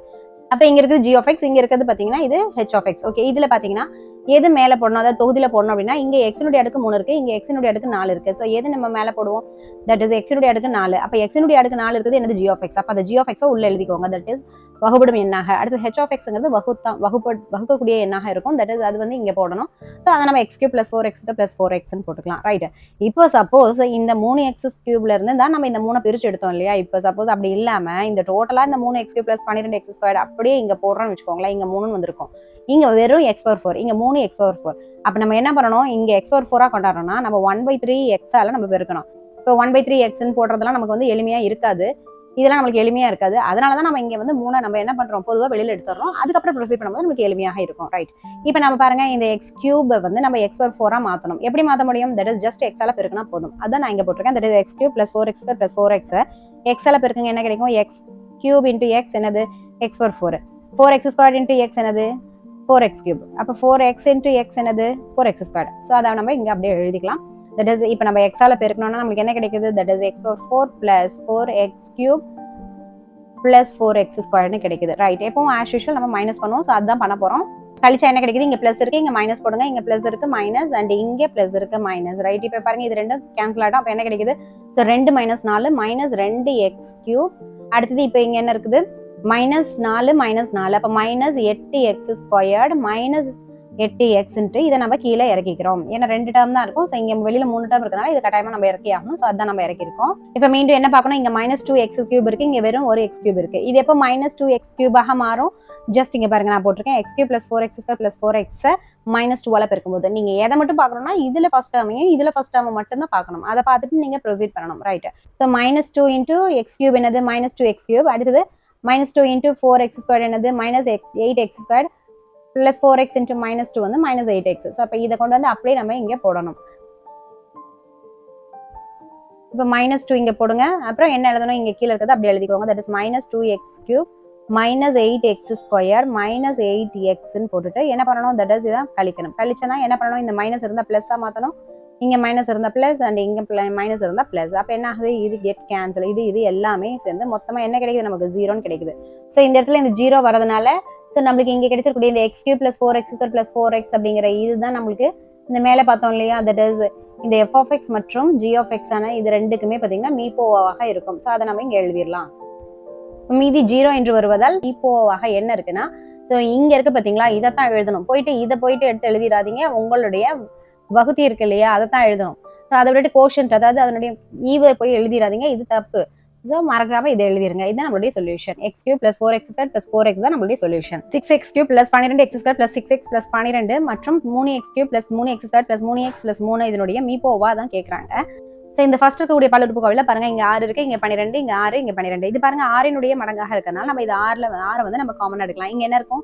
அப்ப இங்க இருக்குது g(x), இங்க இருக்கிறது பாத்தீங்கன்னா இது h(x). ஓகே, இதுல பாத்தீங்கன்னா எது மேல போடணும், அதாவது தொகுதியில போடணும் அப்படின்னா இங்க x-னுடைய அடுக்கு 3 இருக்கு, இங்க x-னுடைய அடுக்கு 4 இருக்கு. சோ எது நம்ம மேல போடுவோம், தட் இஸ் x-னுடைய அடுக்கு 4. அப்ப x-னுடைய அடுக்கு 4 இருக்குது என்னது g(x). அப்ப அந்த g(x) உள்ள எழுதிக்கோங்க, தட் இஸ் வகுபடும் எண்ணாக. அடுத்து h(x)ங்கிறது வகுக்கக்கூடிய எண்ணாக இருக்கும், தட் இஸ் அது வந்து இங்க போடணும். சோ அதை நம்ம x³ + 4x² + 4xன்னு போட்டுக்கலாம். ரைட், இப்போ சப்போஸ் இந்த 3x³ இருந்து தான் நம்ம இந்த 3 பிரிச்சு எடுத்தோம் இல்லையா. இப்போ சப்போஸ் அப்படி இல்லாம இந்த டோட்டலா இந்த 3x³ + 12x² அப்படியே இங்க போடுறோம்னு வச்சுக்கோங்களேன், இங்க 3 வந்திருக்கும், இங்க வெறும் x⁴, இங்க 3x⁴. அப்ப நம்ம என்ன பண்ணணும், இங்க x⁴ கொண்டாடுறோம்னா நம்ம 1/3x நம்ம பெருக்கணும். இப்போ 1/3xன்னு போடுறதெல்லாம் நமக்கு வந்து எளிமையா இருக்காது, இதெல்லாம் நமக்கு எளிமையா இருக்காது. அதனாலதான் நம்ம இங்க வந்து 3 நம்ம என்ன பண்றோம், பொதுவா வெளியில எடுத்துறோம். அதுக்கப்புறம் ப்ரொசீட் பண்ணும்போது நமக்கு எளிமையாக இருக்கும். ரைட், இப்போ நம்ம பாருங்க, இந்த x³ வந்து நம்ம x⁴ மாத்தணும். எப்படி மாத்த முடியும், தட் இஸ் ஜஸ்ட் x ஆல பெருக்கினா போதும். அதான் நான் இங்க போட்டிருக்கேன், that is x³ + 4x² + 4x. x ஆல பெருக்குங்க, என்ன கிடைக்கும், x³ × x என்னது x⁴, 4x² × x என்னது 4x³. அப்ப 4x × x என்னது 4x². ஸோ அதை நம்ம இங்க அப்படியே எழுதிக்கலாம். தட் இஸ் இப்போ நம்ம x ஆல பெருக்கணும்னா நமக்கு என்ன கிடைக்குது, that is x⁴ + 4x³ + 4x² கிடைக்குது. ரைட், எப்பவும் ஆஸ் யூஷுவல் நம்ம மைனஸ் பண்ணுவோம். ஸோ அதான் பண்ண போறோம். கழிச்சா என்ன கிடைக்குது, இங்க பிளஸ் இருக்கு, இங்க மைனஸ் போடுங்க, இங்க பிளஸ் இருக்கு மைனஸ், அண்ட் இங்க பிளஸ் இருக்கு மைனஸ். ரைட், இப்போ பாருங்க இது ரெண்டும் கேன்சல் ஆகிடும். அப்போ என்ன கிடைக்குது, ஸோ 2 - 4 -2x³. அடுத்தது இப்போ இங்க என்ன இருக்குது, -4 -4, அப்ப -8x² -8x இதை நம்ம கீழே இறக்கிக்கிறோம். ஏன்னா 2 டேர்ம் தான் இருக்கும். ஸோ இங்க வெளியில 3 டேர்ம் இருக்கனால இது கட்டாயமா நம்ம இறக்கி ஆகணும். ஸோ அதான் நம்ம இறக்கிருக்கோம். இப்போ மீண்டும் என்ன பார்க்கணும், இங்க -2x³ இருக்கு, இங்க வெறும் ஒரு x³ இருக்கு. இது எப்போ -2x³ மாறும், ஜஸ்ட் இங்க பாருங்க நான் போட்டிருக்கேன், x³ + 4x² + 4x -2ஆல பெருக்கும்போது நீங்க எதை மட்டும் பார்க்கணும்னா இதுல ஃபர்ஸ்ட் டேர்மையும் இதுல ஃபர்ஸ்ட் டேர்ம் மட்டும் தான் பார்க்கணும். அதை பார்த்துட்டு நீங்க ப்ரொசீட் பண்ணணும். ரைட், ஸோ -2 × x³ என்னது -2x³. அடுத்தது -2 × 4x² என்னது -8x² + 4x × -2 வந்து -8x. ஸோ அப்போ இதை கொண்டு வந்து அப்படியே நம்ம இங்கே போடணும். இப்போ -2 இங்கே போடுங்க, அப்புறம் என்ன எழுதணும், இங்கே கீழே இருக்கிறது அப்படி எழுதிக்கோங்க, தட் இஸ் -2x³ -8x² -8xன்னு போட்டுட்டு என்ன பண்ணணும், தட் இஸ் இதான் கழிக்கணும். கழிச்சனா என்ன பண்ணணும், இந்த மைனஸ் இருந்தால் ப்ளஸ்ஸாக மாற்றணும், இங்கே மைனஸ் இருந்தால் ப்ளஸ் அண்ட் இங்கே மைனஸ் இருந்தால் ப்ளஸ். அப்போ என்ன ஆகுது, இது கெட் கேன்சல், இது எல்லாமே சேர்ந்து மொத்தமாக என்ன கிடைக்குது, நமக்கு 0ன்னு கிடைக்குது. ஸோ இந்த இடத்துல இந்த 0 வரதுனால ஸோ நம்மளுக்கு இங்கே கிடைச்சிருக்கூடிய இந்த x³ + 4x² + 4x அப்படிங்கிற இதுதான் நம்மளுக்கு இந்த மேலே பார்த்தோம் இல்லையா, தட் இஸ் இந்த f(x) மற்றும் g(x) ஆன இது ரெண்டுக்குமே பார்த்தீங்கன்னா மீபோவாக இருக்கும். ஸோ அதை நம்ம இங்கே எழுதிடலாம். மீதி 0 என்று வருவதால் மீபோவாக என்ன இருக்குன்னா, ஸோ இங்க இருக்கு பார்த்தீங்களா, இதைத்தான் எழுதணும். இதை போயிட்டு எடுத்து எழுதிடாதீங்க, உங்களுடைய வகுத்தி இருக்கு இல்லையா, அதைத்தான் எழுதணும். ஸோ அதை விட்டு கோஷன்ட், அதாவது அதனுடைய ஈவை போய் எழுதிடாதீங்க, இது தப்பு. ஸோ மறக்காம இதை எழுதிருங்க. இதுதான் நம்மளுடைய சொல்யூஷன். x³ + 4x² + 4x தான் நம்மளுடைய சொல்யூஷன். 6x³ + 12x² + 6x + 12 மற்றும் 3x³ + 3x² + 3x + 3 இதனுடைய மீபோவா தான் கேட்கறாங்க. ஸோ இந்த ஃபர்ஸ்ட் இருக்கக்கூடிய பல்லுறுப்புக்கோவையில பாருங்க, இங்க 6 இருக்கு, இங்க 12, இங்க 6, இங்க 12. இது பாருங்க 6னுடைய மடங்காக இருக்கனால நம்ம இது 6 வந்து நம்ம காமனா எடுக்கலாம். இங்க என்ன இருக்கும்,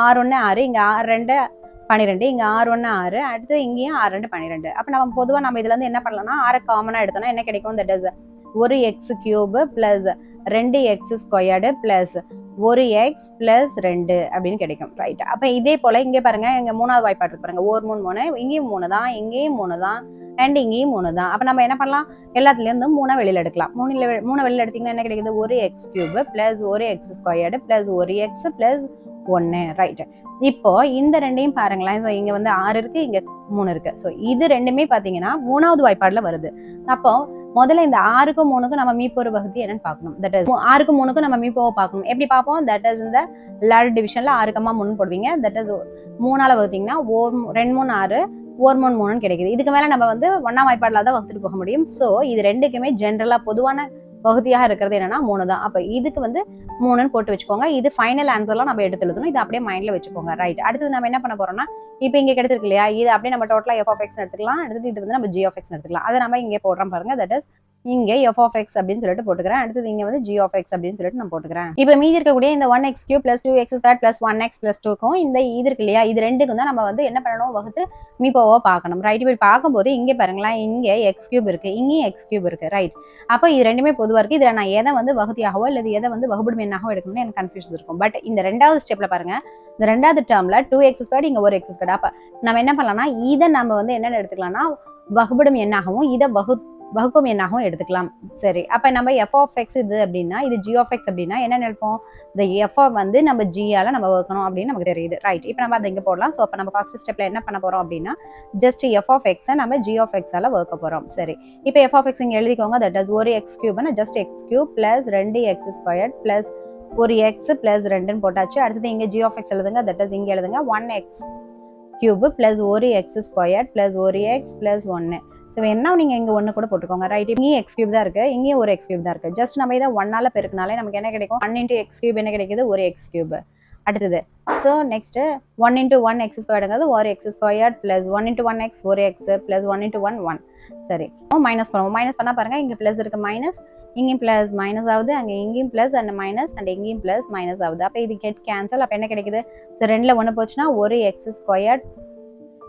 6 1 6, இங்க 6 2 12, இங்க 6 1 6, அடுத்து இங்கேயும் 6 2 12. அப்ப நம்ம பொதுவா நம்ம இதுல இருந்து என்ன பண்ணலாம்னா 6 காமனா எடுத்தோம்னா என்ன கிடைக்கும், that is 1x³ + 2x² + 1x + 2 அப்படின்னு கிடைக்கும். ரைட், அப்ப இதே போல இங்க பாருங்க, இங்க 3வது வாய்ப்பாடு இருக்கு பாருங்க, 1 3 3, இங்கேயும் 3 தான், இங்கேயும் 3 தான், அண்ட் இங்கேயும் 3 தான். அப்ப நம்ம என்ன பண்ணலாம், எல்லாத்துல இருந்து 3 வெளியில எடுக்கலாம். 3 வெளியில எடுத்தீங்கன்னா என்ன கிடைக்குது, 1x³ + 1x² + 1x + 1 ரைட். இப்போ இந்த ரெண்டையும் பாருங்களேன். ஸோ இங்க வந்து 6 இருக்கு, இங்க 3 இருக்கு. ஸோ இது ரெண்டுமே பாத்தீங்கன்னா 3வது வாய்ப்பாடுல வருது. அப்போ முதல்ல இந்த 6க்கும் 3க்கும் நம்ம மீப்போர் வகுத்தி என்னன்னு பார்க்கணும். தட் இஸ் 6க்கும் 3க்கும் நம்ம மீப்போவை பார்க்கணும். எப்படி பார்ப்போம்? தட் இஸ் இந்த லேடர் டிவிஷன்ல 6,3 போடுவீங்க. தட் இஸ் 3ஆல வகுத்தீங்கன்னா 2 3 6 1 3 3 கிடைக்குது. இதுக்கு மேல நம்ம வந்து 1ஆம் வாய்ப்பாடுல தான் வகுத்துட்டு போக முடியும். ஸோ இது ரெண்டுக்குமே ஜென்ரலா பொதுவான வகுதியாக இருக்கிறது என்னன்னா 3 தான். அப்ப இதுக்கு வந்து 3ன்னு போட்டு வச்சுக்கோங்க. இது ஃபைனல் ஆன்சர்லாம் நம்ம எடுத்து எழுதணும். இது அப்படியே மைண்ட்ல வச்சுக்கோங்க. ரைட். அடுத்தது நம்ம என்ன பண்ண போறோம்னா, இப்போ இங்க கிடைச்சிருக்கு இல்லையா, இது அப்படியே நம்ம டோட்டலா f of x எடுத்துக்கலாம். அடுத்தது இது வந்து நம்ம g of x எடுத்துக்கலாம். அதை நம்ம இங்கே போடுறோம் பாருங்க. தட் இஸ் இங்க f of x அப்படின்னு சொல்லிட்டு போட்டுக்கிறேன். அடுத்தது இங்க வந்து g of x அப்படின்னு சொல்லிட்டு நான் போட்டுக்கிறேன். இப்போ மீதி இருக்கக்கூடிய இந்த 1x³ + 2x² + 1x + 2க்கும் இந்த இது இருக்கு இல்லையா, இது ரெண்டுக்கும் தான் நம்ம வந்து என்ன பண்ணணும், வகுத்து மீப்போவா பார்க்கணும். ரைட். இப்படி பார்க்கும்போது இங்கே பாருங்களேன், இங்க x³ இருக்கு, இங்கேயும் x³ இருக்கு. ரைட். அப்போ இது ரெண்டுமே பொதுவா இருக்கு. இதுல நான் எதை வந்து வகுதியாகவோ இல்லது எதை வந்து வகுபடும் எண்ணாகவோ எடுக்கணும்னு எனக்கு கன்ஃபியூஷன் இருக்கும். பட் இந்த ரெண்டாவது ஸ்டெப்ல பாருங்க, இந்த ரெண்டாவது டேர்ம்ல 2x², இங்க ஒரு x². அப்ப நம்ம என்ன பண்ணலாம்னா, இதை நம்ம வந்து என்னென்ன எடுத்துக்கலாம்னா வகுபடும் எண்ணாகவும் இதை வகுக்கும் எண்ணாகவும் எடுத்துக்கலாம். சரி. அப்ப நம்ம f of x இது அப்படின்னா, இது g of x அப்படின்னா என்ன நினைப்போம், இந்த f வந்து நம்ம g ஆல நம்ம வகுக்கணும் அப்படின்னு நமக்கு தெரியுது. ரைட். இப்போ நம்ம அதை இங்க போடலாம். ஸோ அப்போ நம்ம ஃபர்ஸ்ட் ஸ்டெப்ல என்ன பண்ண போறோம் அப்படின்னா, ஜஸ்ட் f of x நம்ம g of x ஆல வகுக்க போறோம். சரி. இப்போ f of x இங்க எழுதிக்கோங்க. தட் இஸ் ஒரு x³ ஜஸ்ட் x³ + 2x² + ஒரு x + 2ன்னு போட்டாச்சு. அடுத்தது இங்க g of x எழுதுங்க. தட் இஸ் இங்க எழுதுங்க 1x³ + ஒரு x² + ஒரு x + 1. ஸோ என்ன நீங்க இங்க 1 கூட போட்டுக்கோங்க. ரைட். இங்கேயும் x³ தான் இருக்கு, இங்கேயும் ஒரு x³ தான் இருக்கு. ஜஸ்ட் நம்ம இதை 1ஆல பெருக்கினாலே நமக்கு என்ன கிடைக்கும், 1 × x³ என்ன கிடைக்குது, ஒரு x³. அடுத்தது ஸோ நெக்ஸ்ட் 1 × 1 x²ங்கிறது ஒரு x² + 1 × 1x ஒரு x + 1 × 1 1. சரி. மைனஸ் பண்ணுவோம். மைனஸ் பண்ணா பாருங்க, இங்க பிளஸ் இருக்கு, மைனஸ் இங்கேயும் பிளஸ் மைனஸ் ஆகுது, அங்கே இங்கேயும் பிளஸ் அண்ட் மைனஸ் அண்ட் இங்கேயும் பிளஸ் மைனஸ் ஆகுது. அப்போ இது கெட் கேன்சல். அப்போ என்ன கிடைக்குது, ஸோ 2ல் 1 போச்சுன்னா ஒரு x².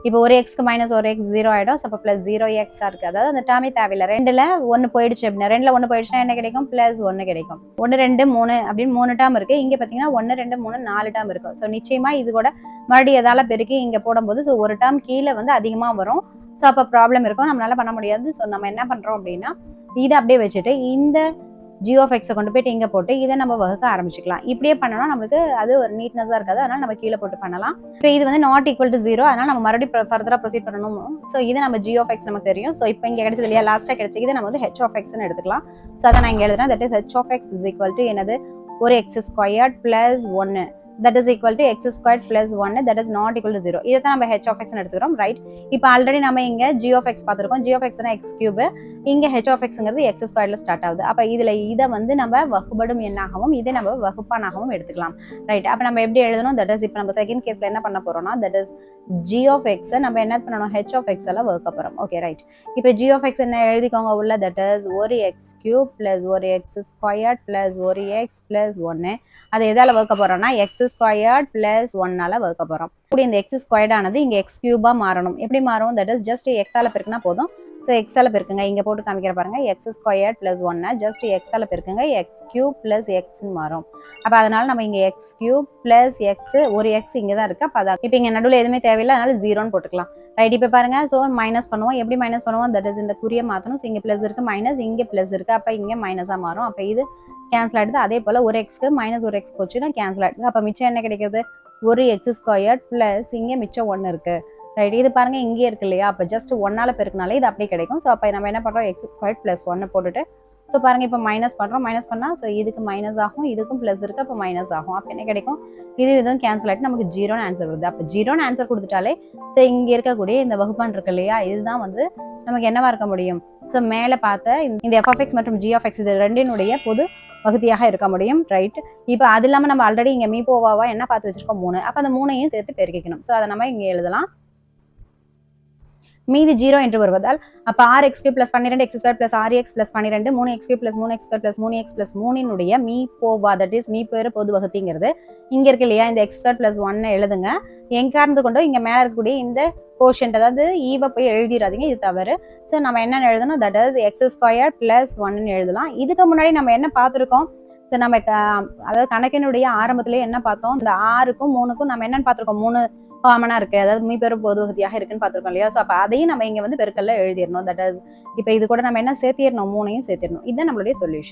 இப்போ ஒரு எக்ஸ்க்கு மைனஸ் ஒரு எக்ஸ் 0 ஆயிடும். அப்போ பிளஸ் 0x இருக்கு. அதாவது அந்த டேர்மே தேவையில்லை. 2ல் 1 போயிடுச்சு அப்படின்னா, 2ல் 1 போயிடுச்சுன்னா என்ன கிடைக்கும், பிளஸ் 1 கிடைக்கும். 1 2 3 அப்படின்னு 3 டேர்ம் இருக்கு. இங்க பாத்தீங்கன்னா 1 2 3 4 டேர்ம் இருக்கும். ஸோ நிச்சயமா இது கூட மறுபடியும் எதால பெருக்கி இங்க போடும்போது ஸோ ஒரு டேர்ம் கீழே வந்து அதிகமா வரும். ஸோ அப்போ ப்ராப்ளம் இருக்கும், நம்மளால பண்ண முடியாது. ஸோ நம்ம என்ன பண்றோம் அப்படின்னா, இதை அப்படியே வச்சுட்டு இந்த g of x கொண்டு போயிட்டு இங்க போட்டு இதை நம்ம வகுக்க ஆரம்பிச்சுக்கலாம். இப்படியே பண்ணோம்னா நமக்கு அது ஒரு நீட்னஸா இருக்காது. அதனால நம்ம கீழே போட்டு பண்ணலாம். இப்போ இது வந்து நாட் ஈக்குவல் டு 0, அதனால நம்ம மறுபடியும் ஃபர்தரா ப்ரொசீட் பண்ணணும். ஸோ இது நம்ம g of x நமக்கு தெரியும். ஸோ இப்போ இங்க கிடைச்சது இல்லையா, லாஸ்டா கிடைச்சது, இதை நம்ம வந்து h of x எடுத்துக்கலாம். ஸோ அதை நான் இங்க எழுதுறேன். That is h of x is equal to என்னது, ஒரு x² + 1 that is equal to x² + 1 that is not equal to 0. இதை தான் நம்ம h of x எடுத்துக்கிறோம். ரைட். இப்போ ஆல்ரெடி நம்ம இங்க g of x பார்த்துருக்கோம். g of x னா x³, இங்க h of xங்கிறது x² ஸ்டார்ட் ஆகுது. அப்போ இதுல இதை வந்து நம்ம வகுபடும் எண்ணாகவும் இதை நம்ம வகுப்பானாகவும் எடுத்துக்கலாம். ரைட். அப்போ நம்ம எப்படி எழுதணும், தட் இஸ் இப்போ நம்ம செகண்ட் கேஸ்ல என்ன பண்ண போறோம்னா, that is g of x நம்ம என்ன பண்ணணும், h of x எல்லாம் வகுக்க போறோம். Okay right. இப்போ g of x என்ன எழுதிக்கோங்க உள்ள, தட் இஸ் ஒரு x³ + ஒரு x² + ஒரு x + 1. அதை எதால வகுக்க போறோம்னா x² + 1ஆல வகுக்க போறோம். இப்படி இந்த x² ஆனது இங்க x³ மாறணும். எப்படி மாறும், தட் இஸ் ஜஸ்ட் x ஆல பெருக்கினா போதும். ஸோ x ஆல பெருக்குங்க. இங்க போட்டு காமிக்கிற பாருங்க, x² + 1 ஜஸ்ட் x ஆல பெருக்குங்க, x³ + xன்னு மாறும். அப்ப அதனால நம்ம இங்க x³ + x ஒரு x இங்க தான் இருக்கு. அப்ப அதான் இப்போ இங்க நடுவில் எதுவுமே தேவையில்லை, அதனால 0ன்னு போட்டுக்கலாம். ரைட். இப்போ பாருங்க, ஸோ மைனஸ் பண்ணுவோம். எப்படி மைனஸ் பண்ணுவோம், தட் இஸ் இந்த குறியை மாற்றணும். ஸோ இங்க பிளஸ் இருக்கு, மைனஸ் இங்க பிளஸ் இருக்கு. அப்ப இங்க மைனஸா மாறும். அப்ப இது கேன்சல் ஆயிடுது. அதே போல ஒரு எக்ஸ்க்கு மைனஸ் ஒரு எக்ஸ் போச்சுன்னா கேன்சல் ஆயிடுது. அப்ப மிச்சம் என்ன கிடைக்குது, ஒரு x² + இங்க மிச்சம் 1 இருக்கு. ரைட். இது பாருங்க இங்கே இருக்கு இல்லையா, அப்ப ஜஸ்ட் 1ஆல பெருக்கினாலே இது அப்படியே கிடைக்கும். ஸோ அப்ப நம்ம என்ன பண்றோம், x² + 1 போட்டுட்டு ஸோ பாருங்க இப்போ மைனஸ் பண்றோம். மைனஸ் பண்ணா ஸோ இதுக்கு மைனஸ் ஆகும், இதுக்கும் பிளஸ் இருக்கு, அப்போ மைனஸ் ஆகும். அப்போ என்ன கிடைக்கும், இதுவும் கேன்சல் ஆகிட்டு நமக்கு 0ன்னு ஆன்சர் வருது. அப்போ 0ன்னு ஆன்சர் கொடுத்துட்டாலே ஸோ இங்க இருக்கக்கூடிய இந்த வகுப்பான் இருக்கு இல்லையா, இதுதான் வந்து நமக்கு என்னவா இருக்க முடியும், ஸோ மேலே பார்த்த இந்த f of x மற்றும் g of x இது ரெண்டினுடைய பொது வகுதியாக இருக்க முடியும். ரைட். இப்போ அது இல்லாம நம்ம ஆல்ரெடி இங்க மீப்போவாவா என்ன பார்த்து வச்சிருக்கோம், 3. அப்ப அந்த 3ஐயும் சேர்த்து பெருக்கிக்கணும். ஸோ அதை நம்ம இங்க எழுதலாம். மீதி 0 என்று வருவதால் அப்ப 6x³ + 12x² + 6x + 12 3x³ + 3x² + 3x + 3 மீப்போவா, that is மீப்பெரு பொது வகுதிங்கிறது இங்க இருக்கு இல்லையா, இந்த x² + 1 எழுதுங்க. எங்கார்ந்து கொண்டோ இங்க மேல இருக்கக்கூடிய இந்த கோஷன்ட், அதாவது ஈவ போய் எழுதிடாதீங்க, இது தவறு. ஸோ நம்ம என்ன எழுதணும், தட் இஸ் x² + 1 எழுதலாம். இதுக்கு முன்னாடி நம்ம என்ன பார்த்துருக்கோம், ஸோ நம்ம அதாவது கணக்கினுடைய ஆரம்பத்திலேயே என்ன பார்த்தோம், இந்த 6க்கும் 3க்கும் நம்ம என்னன்னு பார்த்துருக்கோம், 3 காமனா இருக்கு, அதாவது மீப்பெரு பொது வகுதியாக இருக்குன்னு பார்த்துருக்கோம் இல்லையா. ஸோ அப்போ அதையும் நம்ம இங்க வந்து பெருக்கல்ல எழுதிடணும். தட் இஸ் இப்போ இது கூட நம்ம என்ன சேர்த்திடணும், 3ஐயும் சேர்த்திடணும். இதுதான் நம்மளுடைய சொல்யூஷன்.